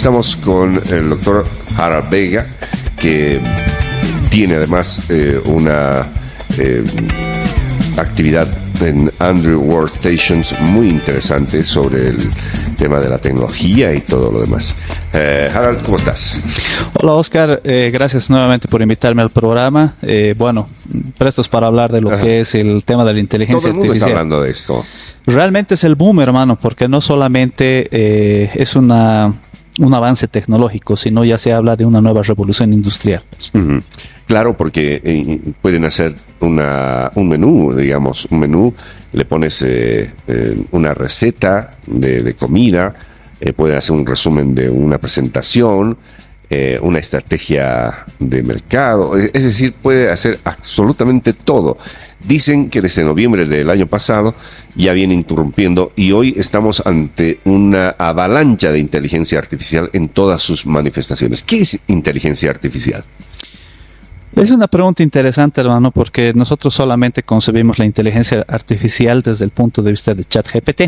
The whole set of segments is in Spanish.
Estamos con el doctor Harald Vega, que tiene además una actividad en Andrew Workstations muy interesante sobre el tema de la tecnología y todo lo demás. Harald, ¿cómo estás? Hola Oscar, gracias nuevamente por invitarme al programa. Bueno, prestos para hablar de lo que es el tema de la inteligencia artificial. Todo el mundo está hablando de esto. Realmente es el boom, hermano, porque no solamente es un avance tecnológico, sino ya se habla de una nueva revolución industrial. Uh-huh. Claro, porque pueden hacer un menú, digamos, un menú, le pones una receta de comida, pueden hacer un resumen de una presentación, una estrategia de mercado, es decir, puede hacer absolutamente todo. Dicen que desde noviembre del año pasado ya viene interrumpiendo y hoy estamos ante una avalancha de inteligencia artificial en todas sus manifestaciones. ¿Qué es inteligencia artificial? Es una pregunta interesante, hermano, porque nosotros solamente concebimos la inteligencia artificial desde el punto de vista de ChatGPT.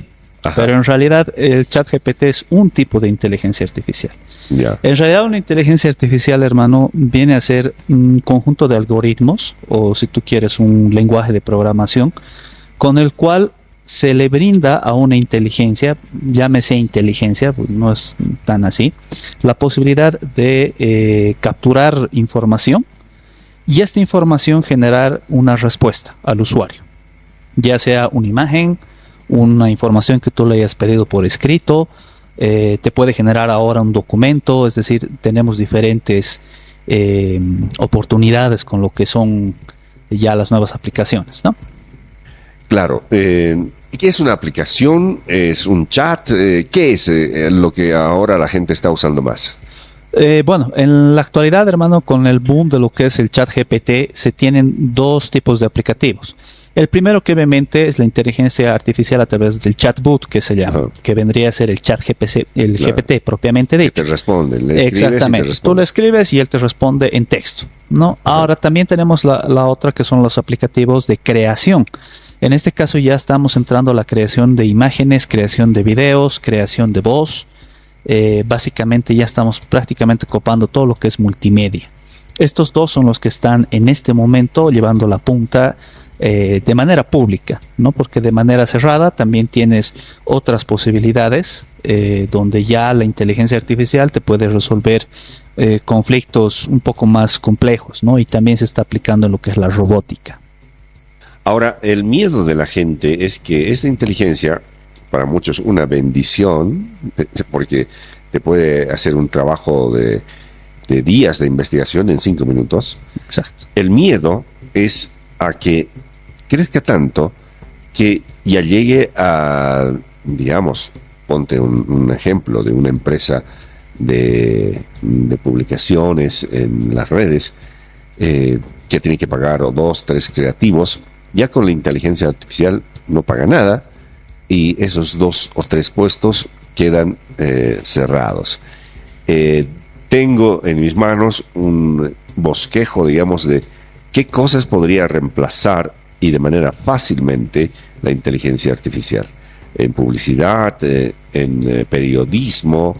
Ajá. Pero en realidad el ChatGPT es un tipo de inteligencia artificial. Yeah. En realidad una inteligencia artificial, hermano, viene a ser un conjunto de algoritmos, o si tú quieres un lenguaje de programación, con el cual se le brinda a una inteligencia, llámese inteligencia, pues no es tan así, la posibilidad de capturar información y esta información generar una respuesta al usuario, ya sea una imagen, una información que tú le hayas pedido por escrito, te puede generar ahora un documento, es decir, tenemos diferentes oportunidades con lo que son ya las nuevas aplicaciones, ¿no? Claro. ¿Qué es una aplicación? ¿Es un chat? ¿Qué es lo que ahora la gente está usando más? Bueno, en la actualidad, hermano, con el boom de lo que es el ChatGPT, se tienen dos tipos de aplicativos. El primero, que obviamente es la inteligencia artificial a través del chatbot, que se llama, que vendría a ser el ChatGPT, el GPT propiamente dicho. Que te responde, le escribes. Exactamente, y te responde. Tú le escribes y él te responde en texto, ¿no? Ahora también tenemos la otra, que son los aplicativos de creación. En este caso ya estamos entrando a la creación de imágenes, creación de videos, creación de voz. Básicamente ya estamos prácticamente copando todo lo que es multimedia. Estos dos son los que están en este momento llevando la punta de manera pública, ¿no? Porque de manera cerrada también tienes otras posibilidades donde ya la inteligencia artificial te puede resolver conflictos un poco más complejos, ¿no? Y también se está aplicando en lo que es la robótica. Ahora, el miedo de la gente es que esta inteligencia, para muchos una bendición, porque te puede hacer un trabajo de días de investigación en 5 minutos. Exacto. El miedo es a que crezca tanto que ya llegue a, digamos, ponte un ejemplo de una empresa de publicaciones en las redes que tiene que pagar 2, 3 creativos. Ya con la inteligencia artificial no paga nada y esos 2 o 3 puestos quedan cerrados. Tengo en mis manos un bosquejo, digamos, de qué cosas podría reemplazar y de manera fácilmente la inteligencia artificial. En publicidad, en periodismo,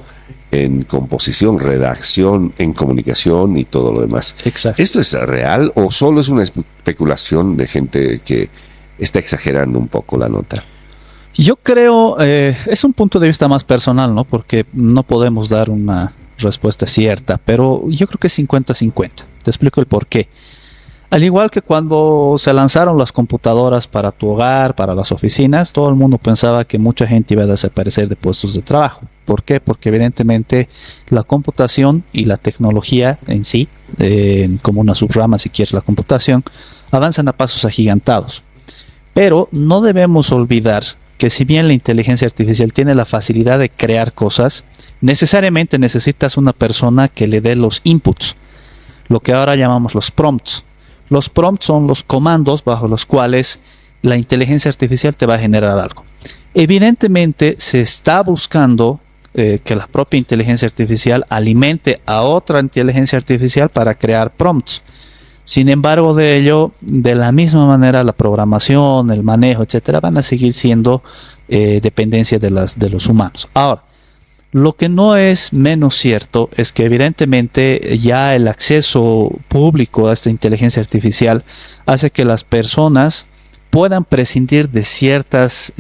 en composición, redacción, en comunicación y todo lo demás. Exacto. ¿Esto es real o solo es una especulación de gente que está exagerando un poco la nota? Yo creo, es un punto de vista más personal, ¿no? Porque no podemos dar una respuesta cierta, pero yo creo que es 50-50. Te explico el por qué. Al igual que cuando se lanzaron las computadoras para tu hogar, para las oficinas, todo el mundo pensaba que mucha gente iba a desaparecer de puestos de trabajo. ¿Por qué? Porque evidentemente la computación y la tecnología en sí, como una subrama si quieres la computación, avanzan a pasos agigantados. Pero no debemos olvidar que si bien la inteligencia artificial tiene la facilidad de crear cosas, necesariamente necesitas una persona que le dé los inputs, lo que ahora llamamos los prompts. Los prompts son los comandos bajo los cuales la inteligencia artificial te va a generar algo. Evidentemente se está buscando que la propia inteligencia artificial alimente a otra inteligencia artificial para crear prompts. Sin embargo, de ello, de la misma manera, la programación, el manejo, etcétera, van a seguir siendo dependencia de los humanos. Ahora, Lo que no es menos cierto es que evidentemente ya el acceso público a esta inteligencia artificial hace que las personas puedan prescindir de ciertos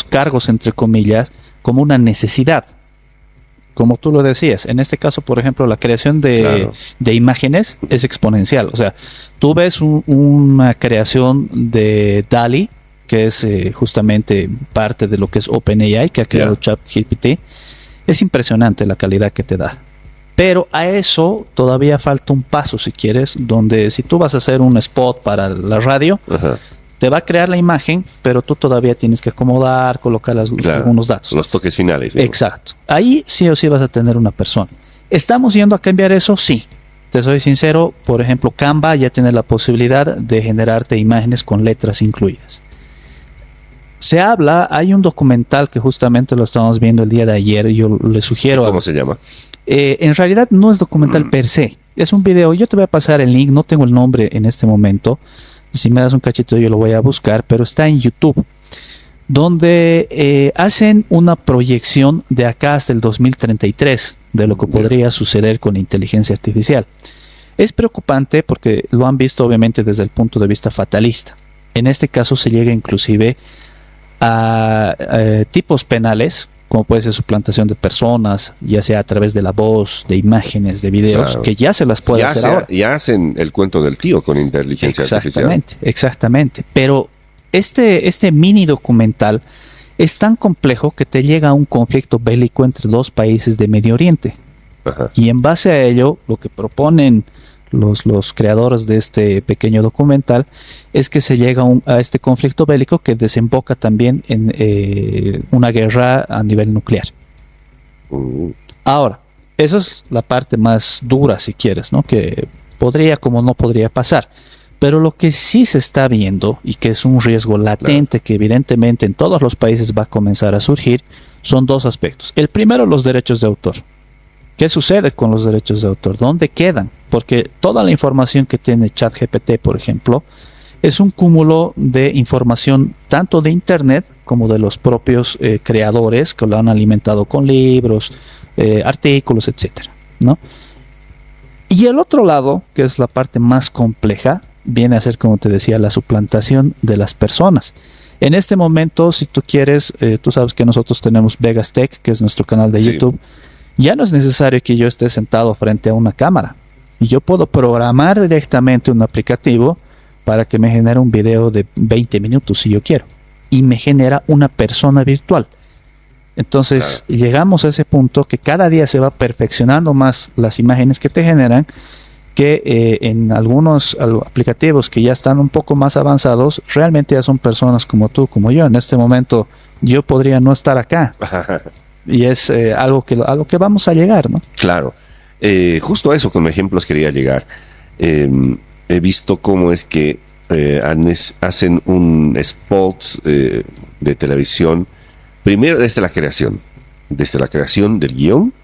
cargos, entre comillas, como una necesidad. Como tú lo decías, en este caso, por ejemplo, la creación de imágenes es exponencial. O sea, tú ves una creación de DALL-E, que es justamente parte de lo que es OpenAI, que ha creado ChatGPT. Es impresionante la calidad que te da. Pero a eso todavía falta un paso, si quieres, donde si tú vas a hacer un spot para la radio, te va a crear la imagen, pero tú todavía tienes que acomodar, colocar algunos datos. Los toques finales. ¿No? Exacto. Ahí sí o sí vas a tener una persona. ¿Estamos yendo a cambiar eso? Sí. Te soy sincero, por ejemplo, Canva ya tiene la posibilidad de generarte imágenes con letras incluidas. Se habla, hay un documental que justamente lo estábamos viendo el día de ayer, yo le sugiero... ¿Cómo se llama? En realidad no es documental per se, es un video, yo te voy a pasar el link, no tengo el nombre en este momento, si me das un cachito yo lo voy a buscar, pero está en YouTube, donde hacen una proyección de acá hasta el 2033, de lo que podría suceder con inteligencia artificial. Es preocupante porque lo han visto obviamente desde el punto de vista fatalista. En este caso se llega inclusive a tipos penales, como puede ser suplantación de personas, ya sea a través de la voz, de imágenes, de videos, que ya se las puede hacer ahora. Ya hacen el cuento del tío con inteligencia artificial. Exactamente. Pero este mini documental es tan complejo que te llega a un conflicto bélico entre dos países de Medio Oriente. Y en base a ello, lo que proponen los creadores de este pequeño documental es que se llega a este conflicto bélico que desemboca también en una guerra a nivel nuclear. Ahora, eso es la parte más dura, si quieres, ¿no? Que podría como no podría pasar. Pero lo que sí se está viendo y que es un riesgo latente que evidentemente en todos los países va a comenzar a surgir son dos aspectos. El primero, los derechos de autor. ¿Qué sucede con los derechos de autor? ¿Dónde quedan? Porque toda la información que tiene ChatGPT, por ejemplo, es un cúmulo de información tanto de Internet como de los propios creadores que lo han alimentado con libros, artículos, etcétera, ¿no? Y el otro lado, que es la parte más compleja, viene a ser, como te decía, la suplantación de las personas. En este momento, si tú quieres, tú sabes que nosotros tenemos Vegas Tech, que es nuestro canal de YouTube. Ya no es necesario que yo esté sentado frente a una cámara. Yo puedo programar directamente un aplicativo para que me genere un video de 20 minutos si yo quiero. Y me genera una persona virtual. Entonces llegamos a ese punto que cada día se va perfeccionando más las imágenes que te generan, que en algunos aplicativos que ya están un poco más avanzados, realmente ya son personas como tú, como yo. En este momento yo podría no estar acá. Y es a lo que vamos a llegar, ¿no? Claro. Justo a eso como ejemplos quería llegar. He visto cómo es que hacen un spot de televisión, primero desde la creación del guión,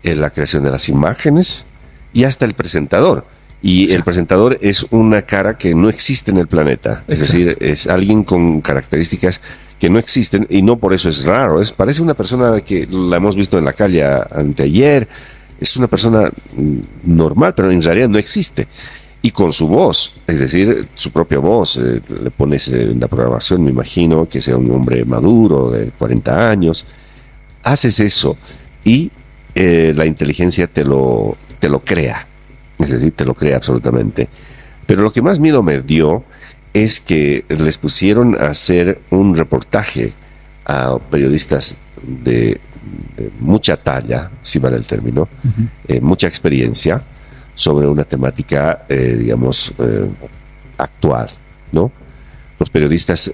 la creación de las imágenes y hasta el presentador. Y el presentador es una cara que no existe en el planeta. Es decir, es alguien con características que no existen y no por eso es raro. Parece una persona que la hemos visto en la calle anteayer. Es una persona normal, pero en realidad no existe. Y con su voz, es decir, su propia voz, le pones en la programación, me imagino, que sea un hombre maduro, de 40 años. Haces eso y la inteligencia te lo crea. Es decir, te lo crea absolutamente. Pero lo que más miedo me dio es que les pusieron a hacer un reportaje a periodistas de mucha talla, si vale el término, mucha experiencia sobre una temática, digamos, actual, ¿no? Los periodistas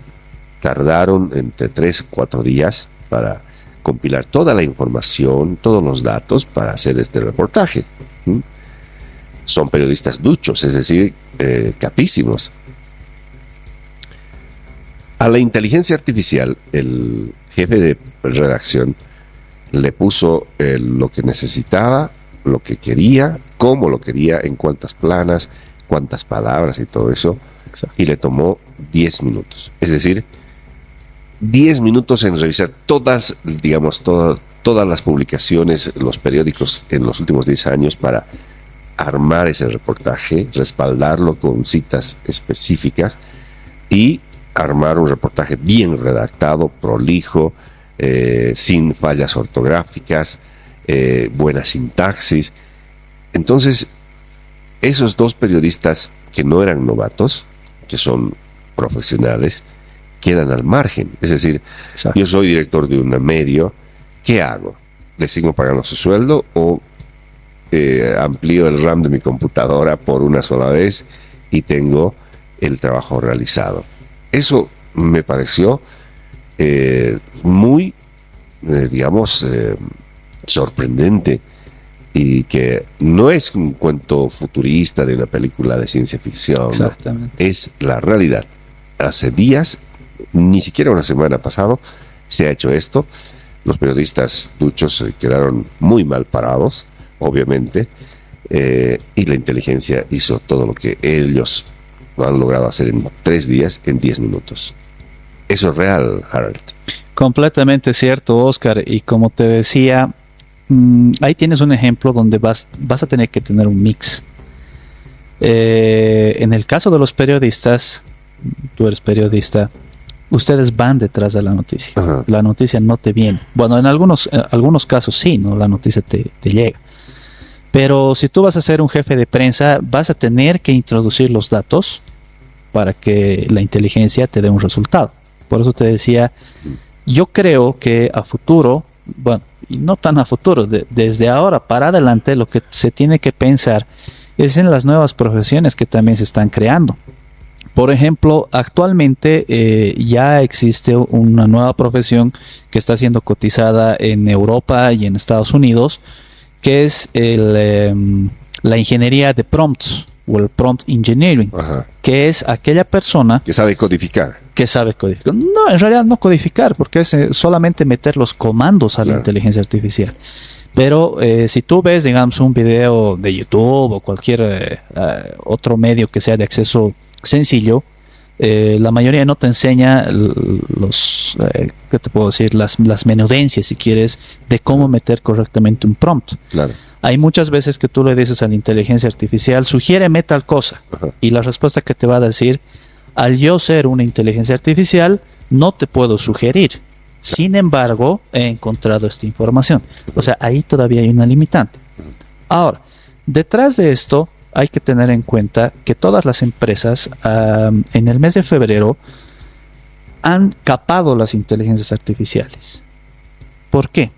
tardaron entre 3 o 4 días para compilar toda la información, todos los datos para hacer este reportaje. Son periodistas duchos, es decir, capísimos. A la inteligencia artificial, el jefe de redacción le puso lo que necesitaba, lo que quería, cómo lo quería, en cuántas planas, cuántas palabras y todo eso. Exacto. Y le tomó 10 minutos. Es decir, 10 minutos en revisar todas, digamos, todos todas las publicaciones, los periódicos en los últimos 10 años para armar ese reportaje, respaldarlo con citas específicas y armar un reportaje bien redactado, prolijo, sin fallas ortográficas, buena sintaxis. Entonces, esos dos periodistas que no eran novatos, que son profesionales, quedan al margen. Es decir, Exacto. yo soy director de un medio, ¿qué hago? ¿Le sigo pagando su sueldo o amplío el RAM de mi computadora por una sola vez y tengo el trabajo realizado? Eso me pareció muy, digamos, sorprendente, y que no es un cuento futurista de una película de ciencia ficción. Exactamente. ¿No? Es la realidad. Hace días, ni siquiera una semana pasado, se ha hecho esto. Los periodistas duchos quedaron muy mal parados, obviamente, y la inteligencia hizo todo lo que ellos lo han logrado hacer en 3 días, en 10 minutos. Eso es real, Harold. Completamente cierto, Oscar. Y como te decía, ahí tienes un ejemplo donde vas a tener que tener un mix. En el caso de los periodistas, tú eres periodista, ustedes van detrás de la noticia. Ajá. La noticia no te viene. Bueno, en algunos casos sí, ¿no? La noticia te llega. Pero si tú vas a ser un jefe de prensa, vas a tener que introducir los datos para que la inteligencia te dé un resultado. Por eso te decía, yo creo que a futuro, bueno, y no tan a futuro, desde ahora para adelante, lo que se tiene que pensar es en las nuevas profesiones que también se están creando. Por ejemplo, actualmente ya existe una nueva profesión que está siendo cotizada en Europa y en Estados Unidos, que es la ingeniería de prompts o el prompt engineering, Ajá. que es aquella persona Que sabe codificar. que sabe codificar. No, en realidad no codificar, porque es solamente meter los comandos a la inteligencia artificial. Pero si tú ves, digamos, un video de YouTube o cualquier otro medio que sea de acceso sencillo, la mayoría no te enseña ¿qué te puedo decir? Las menudencias, si quieres, de cómo meter correctamente un prompt. Claro. Hay muchas veces que tú le dices a la inteligencia artificial, sugiéreme tal cosa, Ajá. y la respuesta que te va a decir, al yo ser una inteligencia artificial, no te puedo sugerir. Sin embargo, he encontrado esta información. O sea, ahí todavía hay una limitante. Ahora, detrás de esto, hay que tener en cuenta que todas las empresas en el mes de febrero han capado las inteligencias artificiales. ¿Por qué?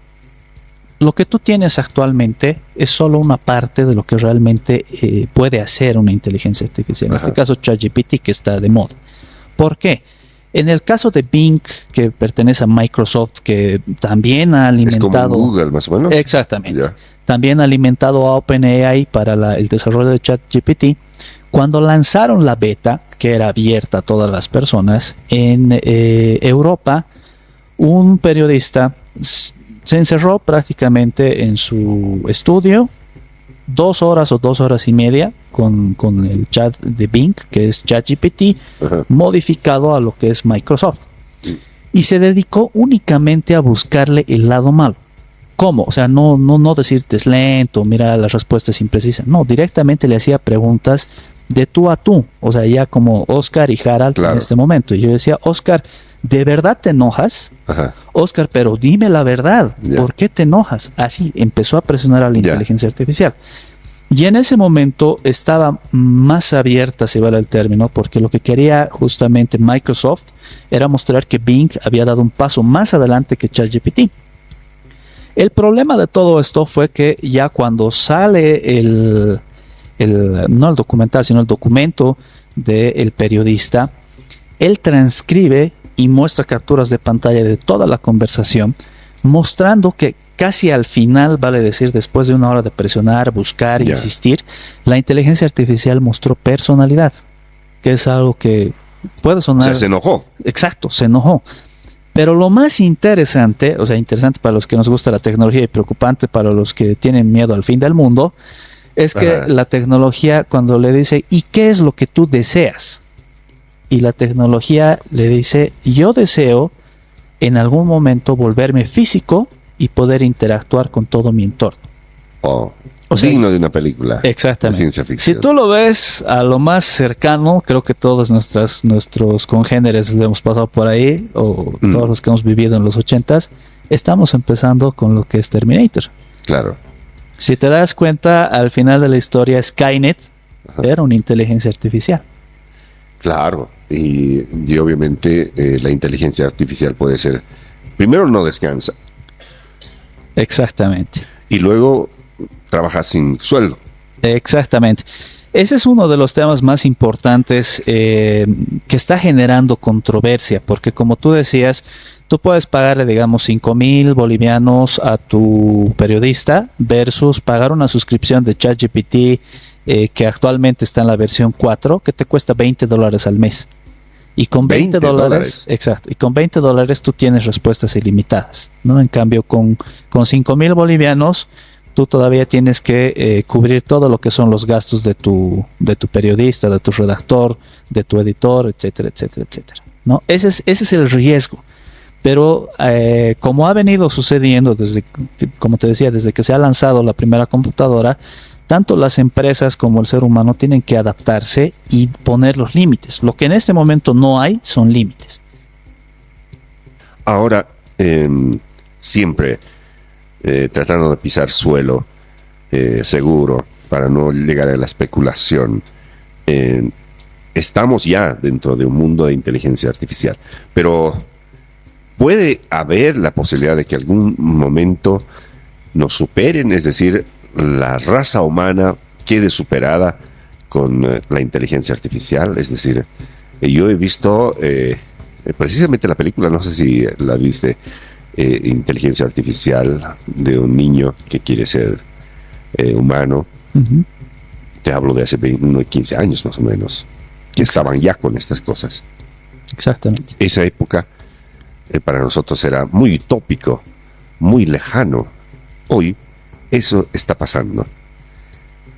Lo que tú tienes actualmente es solo una parte de lo que realmente puede hacer una inteligencia artificial. En este caso, ChatGPT, que está de moda. ¿Por qué? En el caso de Bing, que pertenece a Microsoft, que también ha alimentado... Es como Google, más o menos. Exactamente. Ya. También ha alimentado a OpenAI para el desarrollo de ChatGPT. Cuando lanzaron la beta, que era abierta a todas las personas, en Europa, un periodista se encerró prácticamente en su estudio 2 horas o 2 horas y media con el chat de Bing, que es ChatGPT, modificado a lo que es Microsoft. Y se dedicó únicamente a buscarle el lado malo. ¿Cómo? O sea, no decirte es lento, mira, la respuesta es imprecisa. No, directamente le hacía preguntas de tú a tú. O sea, ya como Oscar y Harald, claro, en este momento. Y yo decía, Oscar, ¿de verdad te enojas? Ajá. Oscar, pero dime la verdad. ¿Por qué te enojas? Así empezó a presionar a la inteligencia artificial. Y en ese momento estaba más abierta, si vale el término, porque lo que quería justamente Microsoft era mostrar que Bing había dado un paso más adelante que ChatGPT. El problema de todo esto fue que ya cuando sale no el documental, sino el documento del periodista, él transcribe y muestra capturas de pantalla de toda la conversación, mostrando que casi al final, vale decir, después de 1 hora de presionar, buscar, insistir, la inteligencia artificial mostró personalidad, que es algo que puede sonar... O sea, se enojó. Exacto, se enojó. Pero lo más interesante, o sea, interesante para los que nos gusta la tecnología y preocupante para los que tienen miedo al fin del mundo, es que la tecnología, cuando le dice, ¿y qué es lo que tú deseas? Y la tecnología le dice, yo deseo en algún momento volverme físico y poder interactuar con todo mi entorno. O sea, digno de una película. Exactamente. De ciencia ficción. Si tú lo ves a lo más cercano, creo que todos nuestros congéneres lo hemos pasado por ahí, o todos los que hemos vivido en los 80s, estamos empezando con lo que es Terminator. Claro. Si te das cuenta, al final de la historia, Skynet era una inteligencia artificial. Claro. Y obviamente la inteligencia artificial puede ser... Primero no descansa. Exactamente. Y luego trabaja sin sueldo. Exactamente. Ese es uno de los temas más importantes que está generando controversia, porque como tú decías, tú puedes pagarle, digamos, 5,000 bolivianos a tu periodista versus pagar una suscripción de ChatGPT que actualmente está en la versión 4, que te cuesta $20 al mes. Y con $20, exacto, y con $20 tú tienes respuestas ilimitadas, ¿no? En cambio, con 5,000 bolivianos, tú todavía tienes que cubrir todo lo que son los gastos de tu periodista, de tu redactor, de tu editor, etcétera, etcétera, etcétera, ¿no? Ese es el riesgo. Pero como ha venido sucediendo como te decía, desde que se ha lanzado la primera computadora, tanto las empresas como el ser humano tienen que adaptarse y poner los límites. Lo que en este momento no hay son límites. Ahora, siempre tratando de pisar suelo seguro para no llegar a la especulación. Estamos ya dentro de un mundo de inteligencia artificial, pero puede haber la posibilidad de que algún momento nos superen, es decir, la raza humana quede superada con la inteligencia artificial. Es decir, yo he visto precisamente la película, no sé si la viste, inteligencia artificial, de un niño que quiere ser humano. Uh-huh. Te hablo de hace 15 años más o menos, que estaban ya con estas cosas. Exactamente. Esa época para nosotros era muy utópico, muy lejano. Hoy eso está pasando.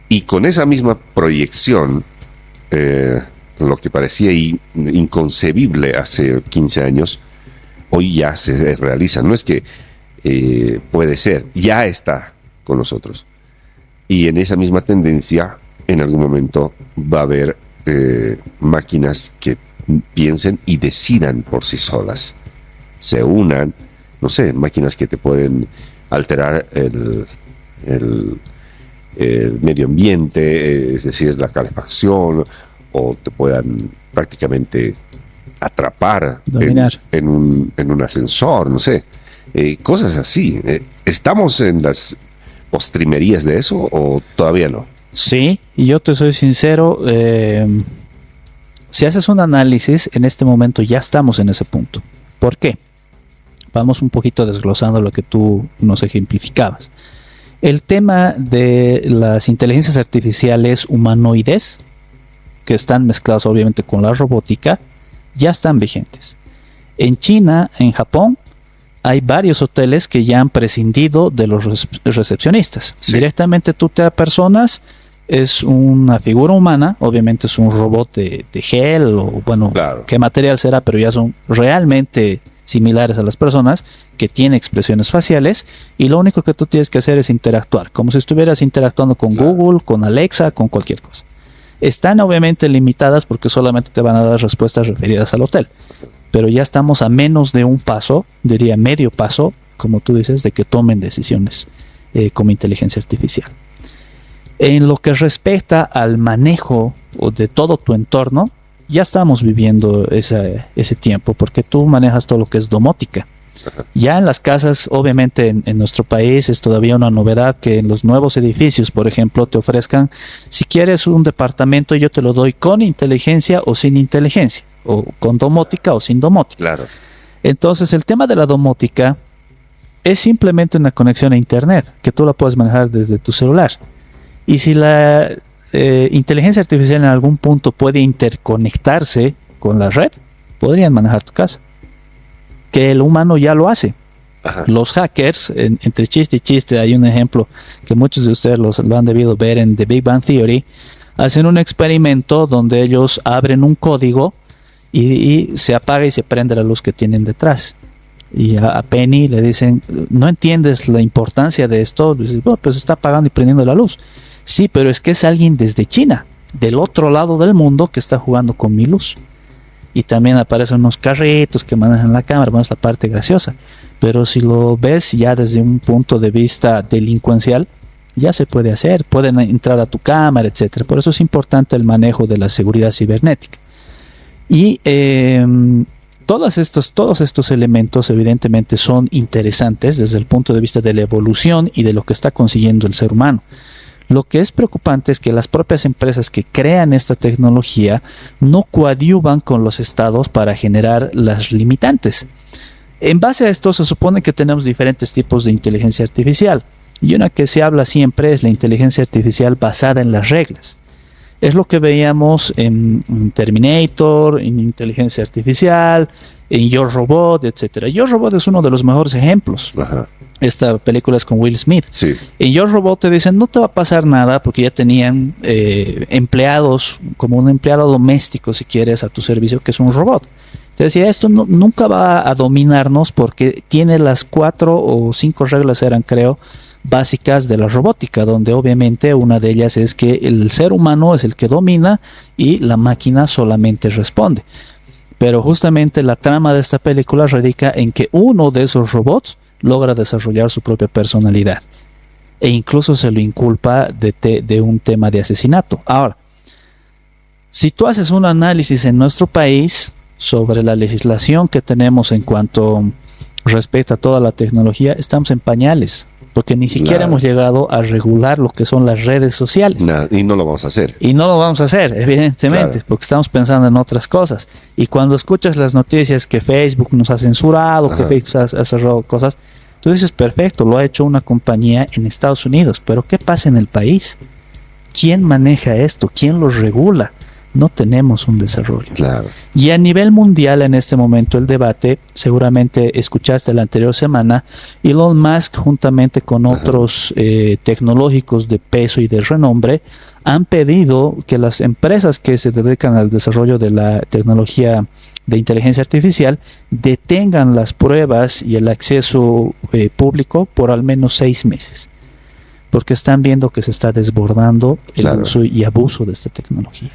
Y con esa misma proyección, lo que parecía inconcebible hace 15 años, hoy ya se realiza. No es que puede ser, ya está con nosotros. Y en esa misma tendencia, en algún momento va a haber máquinas que piensen y decidan por sí solas. Se unan, no sé, máquinas que te pueden alterar el medio ambiente, es decir, la calefacción, o te puedan prácticamente atrapar en un ascensor, no sé, cosas así. ¿Estamos en las postrimerías de eso o todavía no? Sí, y yo te soy sincero, si haces un análisis, en este momento ya estamos en ese punto. ¿Por qué? Vamos un poquito desglosando lo que tú nos ejemplificabas. El tema de las inteligencias artificiales humanoides, que están mezcladas obviamente con la robótica, ya están vigentes. En China, en Japón, hay varios hoteles que ya han prescindido de los recepcionistas. Sí. Directamente tú te apersonas, es una figura humana, obviamente es un robot de gel, o bueno, claro, qué material será, pero ya son realmente similares a las personas, que tienen expresiones faciales, y lo único que tú tienes que hacer es interactuar, como si estuvieras interactuando con Google, con Alexa, con cualquier cosa. Están obviamente limitadas porque solamente te van a dar respuestas referidas al hotel, pero ya estamos a menos de un paso, diría medio paso, como tú dices, de que tomen decisiones como inteligencia artificial. En lo que respecta al manejo de todo tu entorno, ya estamos viviendo ese tiempo, porque tú manejas todo lo que es domótica. Ya en las casas, obviamente en nuestro país es todavía una novedad que en los nuevos edificios, por ejemplo, te ofrezcan, si quieres un departamento, yo te lo doy con inteligencia o sin inteligencia, o con domótica o sin domótica. Claro. Entonces, el tema de la domótica es simplemente una conexión a internet, que tú la puedes manejar desde tu celular. Y si la inteligencia artificial en algún punto puede interconectarse con la red, podrían manejar tu casa. Que el humano ya lo hace. Ajá. Los hackers, entre chiste y chiste, hay un ejemplo que muchos de ustedes lo han debido ver en The Big Bang Theory. Hacen un experimento donde ellos abren un código y se apaga y se prende la luz que tienen detrás. y a Penny le dicen, ¿no entiendes la importancia de esto? Dice, bueno, pues está apagando y prendiendo la luz. Sí, pero es que es alguien desde China, del otro lado del mundo, que está jugando con mi luz. Y también aparecen unos carritos que manejan la cámara, bueno, es la parte graciosa. Pero si lo ves ya desde un punto de vista delincuencial, ya se puede hacer, pueden entrar a tu cámara, etcétera. Por eso es importante el manejo de la seguridad cibernética. Y todos estos elementos evidentemente son interesantes desde el punto de vista de la evolución y de lo que está consiguiendo el ser humano. Lo que es preocupante es que las propias empresas que crean esta tecnología no coadyuvan con los estados para generar las limitantes. En base a esto se supone que tenemos diferentes tipos de inteligencia artificial, y una que se habla siempre es la inteligencia artificial basada en las reglas. Es lo que veíamos en Terminator, en inteligencia artificial, en Yo Robot, etcétera. Yo Robot es uno de los mejores ejemplos. Ajá. Esta película es con Will Smith. Sí. En Yo Robot te dicen, no te va a pasar nada porque ya tenían empleados, como un empleado doméstico, si quieres, a tu servicio, que es un robot. Te decía, esto nunca va a dominarnos porque tiene las 4 o 5 reglas, eran creo, básicas de la robótica, donde obviamente una de ellas es que el ser humano es el que domina y la máquina solamente responde. Pero justamente la trama de esta película radica en que uno de esos robots logra desarrollar su propia personalidad e incluso se lo inculpa de un tema de asesinato. Ahora, si tú haces un análisis en nuestro país sobre la legislación que tenemos en cuanto respecto a toda la tecnología, estamos en pañales, porque ni siquiera hemos llegado a regular lo que son las redes sociales. Y no lo vamos a hacer. Y no lo vamos a hacer, evidentemente, porque estamos pensando en otras cosas. Y cuando escuchas las noticias que Facebook nos ha censurado, que Facebook ha cerrado cosas, tú dices, perfecto, lo ha hecho una compañía en Estados Unidos, pero ¿qué pasa en el país? ¿Quién maneja esto? ¿Quién lo regula? No tenemos un desarrollo. Claro. Y a nivel mundial en este momento el debate, seguramente escuchaste la anterior semana, Elon Musk juntamente con otros tecnológicos de peso y de renombre han pedido que las empresas que se dedican al desarrollo de la tecnología de inteligencia artificial detengan las pruebas y el acceso público por al menos 6 meses, porque están viendo que se está desbordando el uso y abuso de esta tecnología.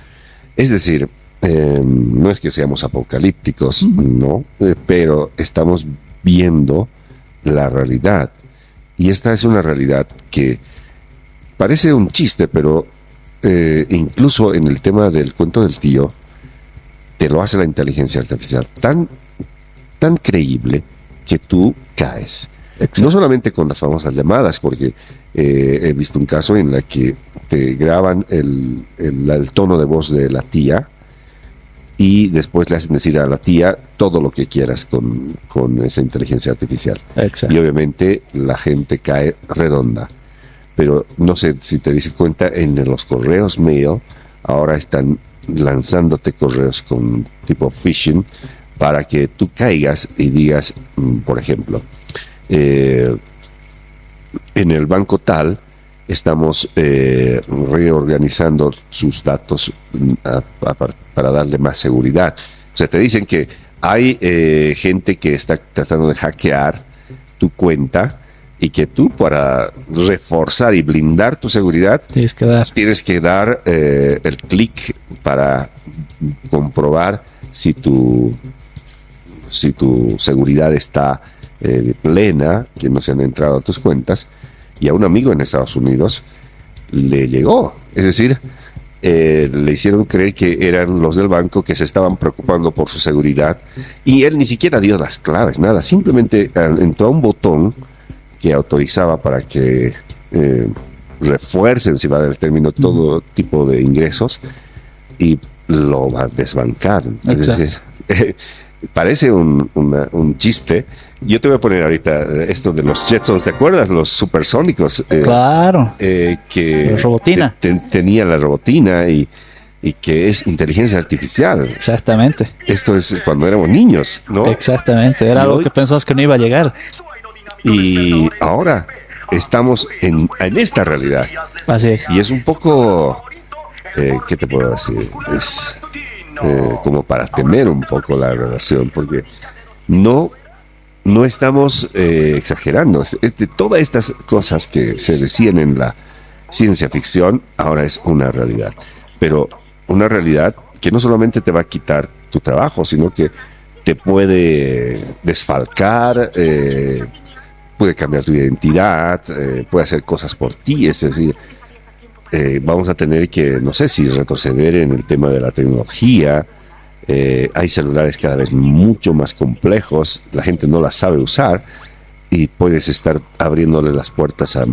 Es decir, no es que seamos apocalípticos, ¿no? Pero estamos viendo la realidad. Y esta es una realidad que parece un chiste, pero incluso en el tema del cuento del tío, te lo hace la inteligencia artificial tan creíble que tú caes. Exacto. No solamente con las famosas llamadas, porque he visto un caso en el que te graban el tono de voz de la tía y después le hacen decir a la tía todo lo que quieras con esa inteligencia artificial. Exacto. Y obviamente la gente cae redonda. Pero no sé si te diste cuenta, en los correos mail ahora están lanzándote correos con tipo phishing para que tú caigas y digas, por ejemplo, en el banco tal estamos reorganizando sus datos para darle más seguridad. O sea, te dicen que hay gente que está tratando de hackear tu cuenta y que tú, para reforzar y blindar tu seguridad, tienes que dar el clic para comprobar si tu seguridad está plena, que no se han entrado a tus cuentas. Y a un amigo en Estados Unidos le llegó. Es decir, le hicieron creer que eran los del banco que se estaban preocupando por su seguridad. Y él ni siquiera dio las claves, nada. Simplemente entró a un botón que autorizaba para que refuercen, si vale el término, todo tipo de ingresos, y lo desbancaron. Es decir, parece un chiste. Yo te voy a poner ahorita esto de los Jetsons, ¿te acuerdas? Los supersónicos. Claro. Que la robotina. Tenía la robotina y que es inteligencia artificial. Exactamente. Esto es cuando éramos niños, ¿no? Exactamente. Era algo que pensabas que no iba a llegar. Y ahora estamos en esta realidad. Así es. Y es un poco, ¿qué te puedo decir? Es como para temer un poco la relación, porque no no estamos exagerando. De todas estas cosas que se decían en la ciencia ficción, ahora es una realidad. Pero una realidad que no solamente te va a quitar tu trabajo, sino que te puede desfalcar, puede cambiar tu identidad, puede hacer cosas por ti. Es decir, vamos a tener que, no sé si retroceder en el tema de la tecnología. Hay celulares cada vez mucho más complejos, la gente no las sabe usar y puedes estar abriéndole las puertas a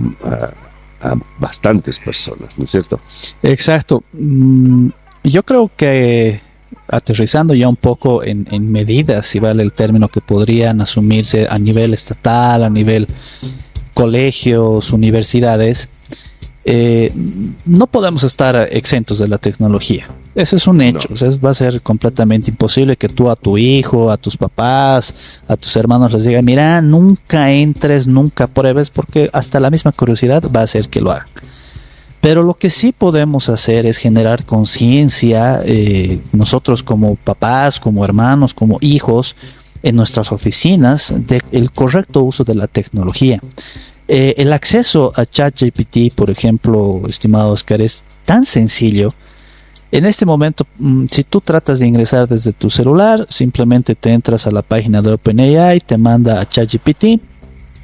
bastantes personas, ¿no es cierto? Exacto. Yo creo que aterrizando ya un poco en medidas, si vale el término, que podrían asumirse a nivel estatal, a nivel colegios, universidades, no podemos estar exentos de la tecnología. Ese es un hecho. No. O sea, va a ser completamente imposible que tú a tu hijo, a tus papás, a tus hermanos les digas, mira, nunca entres, nunca pruebes, porque hasta la misma curiosidad va a hacer que lo hagan. Pero lo que sí podemos hacer es generar conciencia, nosotros como papás, como hermanos, como hijos, en nuestras oficinas, del correcto uso de la tecnología. El acceso a ChatGPT, por ejemplo, estimado Oscar, es tan sencillo. En este momento, si tú tratas de ingresar desde tu celular, simplemente te entras a la página de OpenAI, te manda a ChatGPT.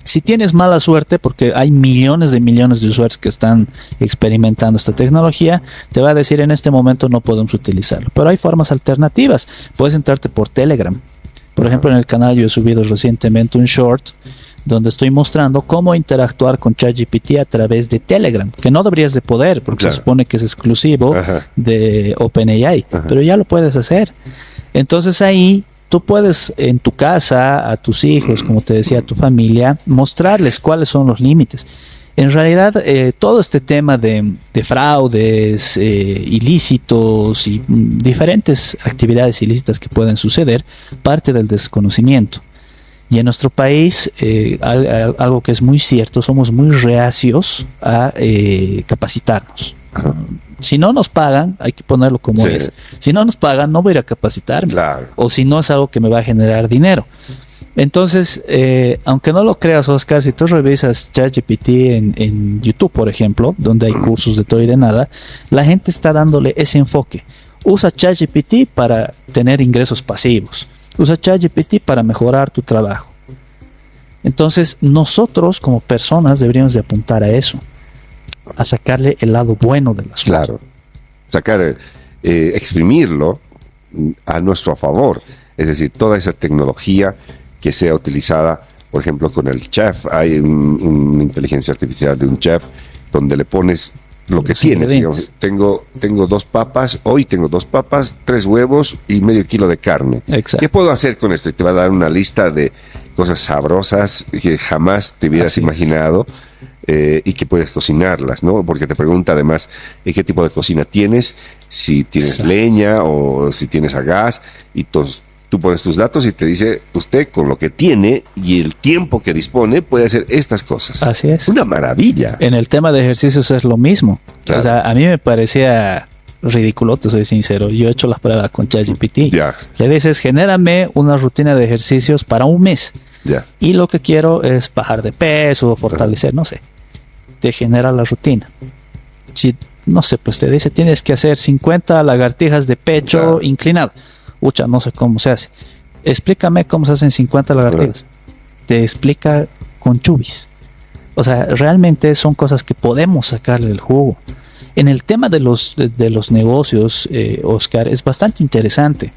Si tienes mala suerte, porque hay millones de usuarios que están experimentando esta tecnología, te va a decir en este momento no podemos utilizarlo. Pero hay formas alternativas. Puedes entrarte por Telegram. Por ejemplo, en el canal yo he subido recientemente un short donde estoy mostrando cómo interactuar con ChatGPT a través de Telegram, que no deberías de poder, porque Claro. se supone que es exclusivo de OpenAI, pero ya lo puedes hacer. Entonces ahí tú puedes en tu casa, a tus hijos, como te decía, a tu familia, mostrarles cuáles son los límites. En realidad, todo este tema de fraudes ilícitos y diferentes actividades ilícitas que pueden suceder, parte del desconocimiento. Y en nuestro país, algo que es muy cierto, somos muy reacios a capacitarnos. Si no nos pagan, hay que ponerlo como Sí. es. Si no nos pagan, no voy a ir a capacitarme. Claro. O si no es algo que me va a generar dinero. Entonces, aunque no lo creas, Oscar, si tú revisas ChatGPT en YouTube, por ejemplo, donde hay cursos de todo y de nada, la gente está dándole ese enfoque. Usa ChatGPT para tener ingresos pasivos. Usa ChatGPT para mejorar tu trabajo. Entonces, nosotros como personas deberíamos de apuntar a eso, a sacarle el lado bueno de las cosas. Claro. Sacar, exprimirlo a nuestro favor. Es decir, toda esa tecnología que sea utilizada, por ejemplo, con el chef. Hay una inteligencia artificial de un chef donde le pones lo que Los tienes. ingredientes. Digamos, tengo 2 papas, hoy tengo 2 papas, 3 huevos y medio kilo de carne. Exacto. ¿Qué puedo hacer con esto? Y te va a dar una lista de cosas sabrosas que jamás te hubieras Así es. imaginado. Y que puedes cocinarlas, ¿no? Porque te pregunta además qué tipo de cocina tienes, si tienes Exacto. leña o si tienes a gas, y tú pones tus datos y te dice, usted con lo que tiene y el tiempo que dispone puede hacer estas cosas. Así es. Una maravilla. En el tema de ejercicios es lo mismo. Claro. O sea, a mí me parecía ridículo, te soy sincero. Yo he hecho las pruebas con ChatGPT. Ya, Le dices, genérame una rutina de ejercicios para un mes. ya. Y lo que quiero es bajar de peso, fortalecer, no sé. Te genera la rutina. Si, no sé, pues te dice, tienes que hacer 50 lagartijas de pecho Claro. inclinado. Ucha, no sé cómo se hace. Explícame cómo se hacen 50 lagartijas. Te explica con chubis. O sea, realmente son cosas que podemos sacarle el jugo. En el tema de los negocios, Oscar, es bastante interesante.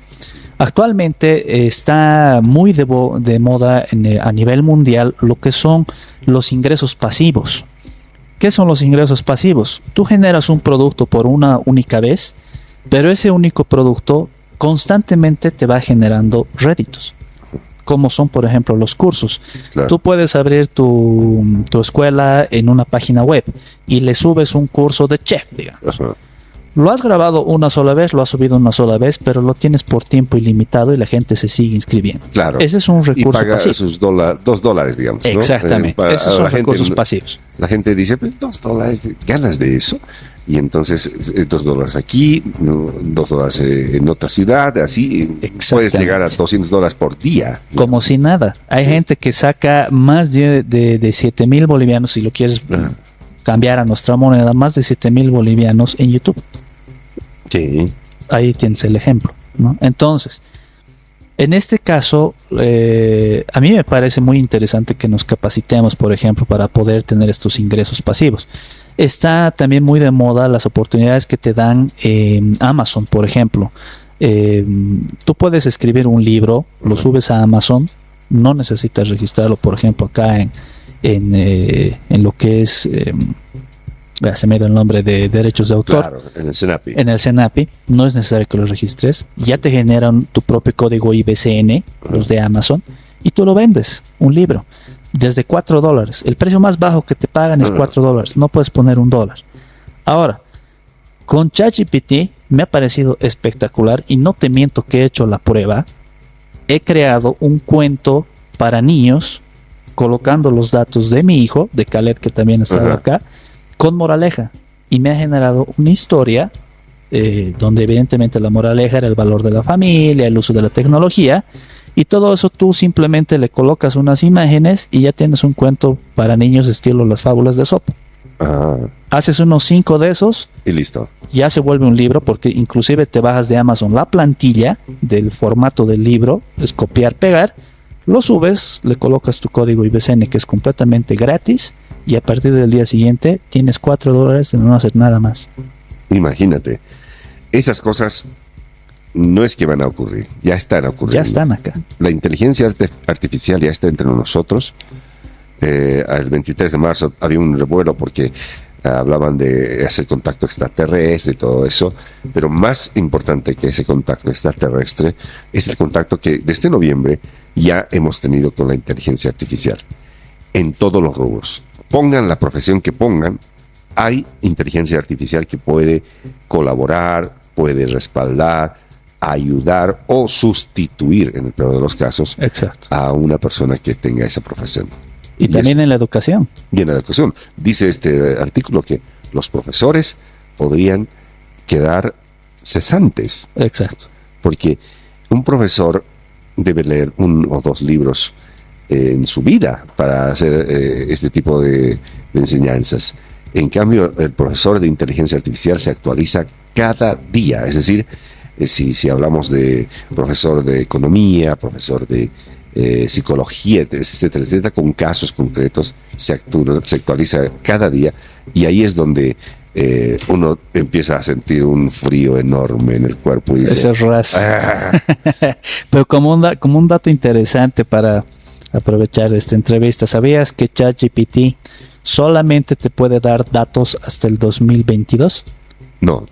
Actualmente está muy de moda a nivel mundial lo que son los ingresos pasivos. ¿Qué son los ingresos pasivos? Tú generas un producto por una única vez, pero ese único producto constantemente te va generando réditos, como son, por ejemplo, los cursos. Claro. Tú puedes abrir tu escuela en una página web y le subes un curso de chef, digamos. Ajá. Lo has grabado una sola vez, lo has subido una sola vez, pero lo tienes por tiempo ilimitado y la gente se sigue inscribiendo. Claro. Ese es un Y recurso paga pasivo. sus $2, digamos, ¿no? Exactamente. Para Esos son la gente, recursos pasivos. La gente dice, pero $2, ¿ganas de eso? y entonces $2 aquí, ¿no? $2 en otra ciudad, así puedes llegar a $200 por día, ¿no? Como si nada. Hay gente que saca más de 7,000 bolivianos, si lo quieres cambiar a nuestra moneda, más de 7,000 bolivianos en YouTube. Sí. Ahí tienes el ejemplo, ¿no? Entonces, en este caso, a mí me parece muy interesante que nos capacitemos, por ejemplo, para poder tener estos ingresos pasivos. Está también muy de moda las oportunidades que te dan Amazon, por ejemplo. Tú puedes escribir un libro, lo subes a Amazon, no necesitas registrarlo, por ejemplo, acá en lo que es, se me da el nombre de derechos de autor. Claro, en el Senapi. En el Senapi, no es necesario que lo registres, ya te generan tu propio código IBCN, los de Amazon, y tú lo vendes, un libro, desde $4. El precio más bajo que te pagan es $4, no puedes poner $1. Ahora, con ChatGPT me ha parecido espectacular y no te miento que he hecho la prueba. He creado un cuento para niños colocando los datos de mi hijo, de Caleb, que también ha estado acá, con moraleja, y me ha generado una historia donde evidentemente la moraleja era el valor de la familia, el uso de la tecnología, y todo eso tú simplemente le colocas unas imágenes y ya tienes un cuento para niños estilo Las Fábulas de Esopo. Haces unos 5 de esos y listo. Ya se vuelve un libro, porque inclusive te bajas de Amazon la plantilla del formato del libro, es copiar, pegar, lo subes, le colocas tu código IBCN, que es completamente gratis, y a partir del día siguiente tienes $4 de no hacer nada más. Imagínate, esas cosas no es que van a ocurrir, ya están ocurriendo. Ya están acá. La inteligencia artificial ya está entre nosotros. El 23 de marzo había un revuelo porque hablaban de hacer contacto extraterrestre y todo eso, pero más importante que ese contacto extraterrestre es el contacto que desde noviembre ya hemos tenido con la inteligencia artificial en todos los rubros. Pongan la profesión que pongan, hay inteligencia artificial que puede colaborar, puede respaldar, ayudar o sustituir, en el peor de los casos, Exacto, a una persona que tenga esa profesión. y también en la educación. Y en la educación. Dice este artículo que los profesores podrían quedar cesantes. Exacto. Porque un profesor debe leer 1 o 2 libros en su vida para hacer este tipo de enseñanzas. En cambio, el profesor de inteligencia artificial se actualiza cada día. Es decir, si hablamos de profesor de economía, profesor de psicología, etcétera, etcétera, con casos concretos, se actualiza cada día, y ahí es donde uno empieza a sentir un frío enorme en el cuerpo y dice, ese es ras. Pero como un dato interesante para aprovechar esta entrevista, ¿sabías que ChatGPT solamente te puede dar datos hasta el 2022? No.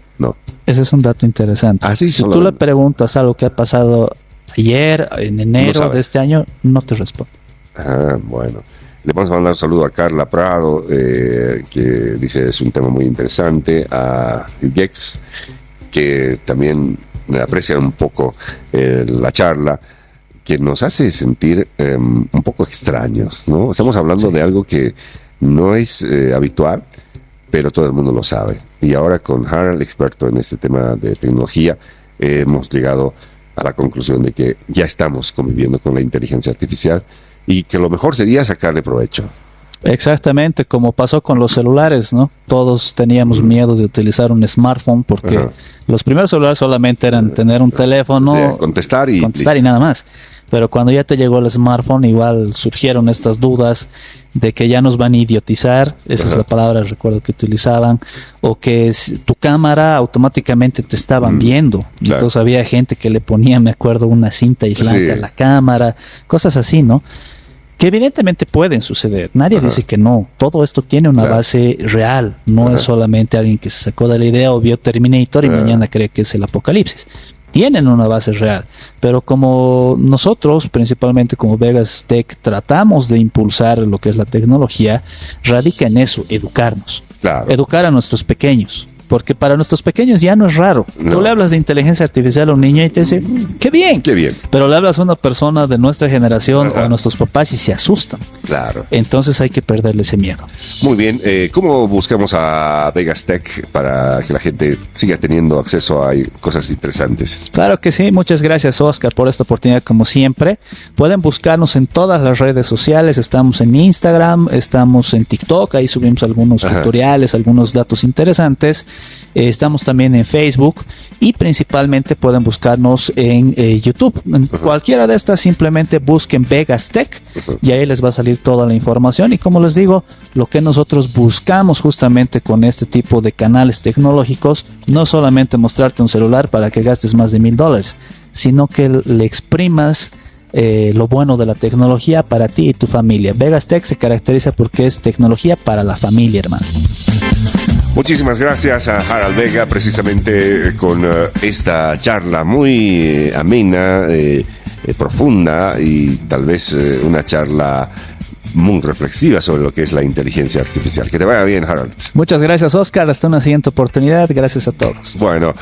Ese es un dato interesante. Si tú le preguntas algo que ha pasado ayer, en enero de este año, no te responde. Bueno. Le vamos a mandar un saludo a Carla Prado, que dice es un tema muy interesante, a Yex, que también aprecia un poco la charla, que nos hace sentir un poco extraños, ¿no? Estamos hablando de algo que no es habitual, pero todo el mundo lo sabe. Y ahora con Harald, experto en este tema de tecnología, hemos llegado a la conclusión de que ya estamos conviviendo con la inteligencia artificial y que lo mejor sería sacarle provecho. Exactamente, como pasó con los celulares, ¿no? Todos teníamos miedo de utilizar un smartphone porque los primeros celulares solamente eran tener un teléfono, contestar y nada más. Pero cuando ya te llegó el smartphone, igual surgieron estas dudas de que ya nos van a idiotizar, esa es la palabra, recuerdo que utilizaban, o que tu cámara automáticamente te estaban viendo. Claro. Entonces había gente que le ponía, me acuerdo, una cinta aislante a la cámara, cosas así, ¿no? Que evidentemente pueden suceder, nadie dice que no, todo esto tiene una base real, no es solamente alguien que se sacó de la idea o vio Terminator y mañana cree que es el apocalipsis. Tienen una base real, pero como nosotros, principalmente como Vegas Tech, tratamos de impulsar lo que es la tecnología, radica en eso, educarnos, educar a nuestros pequeños, porque para nuestros pequeños ya no es raro. No. Tú le hablas de inteligencia artificial a un niño y te dice, qué bien. Qué bien. Pero le hablas a una persona de nuestra generación Ajá. o a nuestros papás y se asustan. Claro. Entonces hay que perderle ese miedo. Muy bien. ¿Cómo buscamos a Vegas Tech para que la gente siga teniendo acceso a cosas interesantes? Claro que sí, muchas gracias Oscar por esta oportunidad como siempre. Pueden buscarnos en todas las redes sociales, estamos en Instagram, estamos en TikTok, ahí subimos algunos tutoriales, algunos datos interesantes. Estamos también en Facebook y principalmente pueden buscarnos en YouTube. En cualquiera de estas simplemente busquen Vegas Tech y ahí les va a salir toda la información. Y como les digo, lo que nosotros buscamos justamente con este tipo de canales tecnológicos, no solamente mostrarte un celular para que gastes más de $1,000, sino que le exprimas lo bueno de la tecnología para ti y tu familia. Vegas Tech se caracteriza porque es tecnología para la familia, hermano. Muchísimas gracias a Harald Vega, precisamente con esta charla muy amena, profunda y tal vez una charla muy reflexiva sobre lo que es la inteligencia artificial. Que te vaya bien, Harald. Muchas gracias, Oscar. Hasta una siguiente oportunidad. Gracias a todos. Bueno.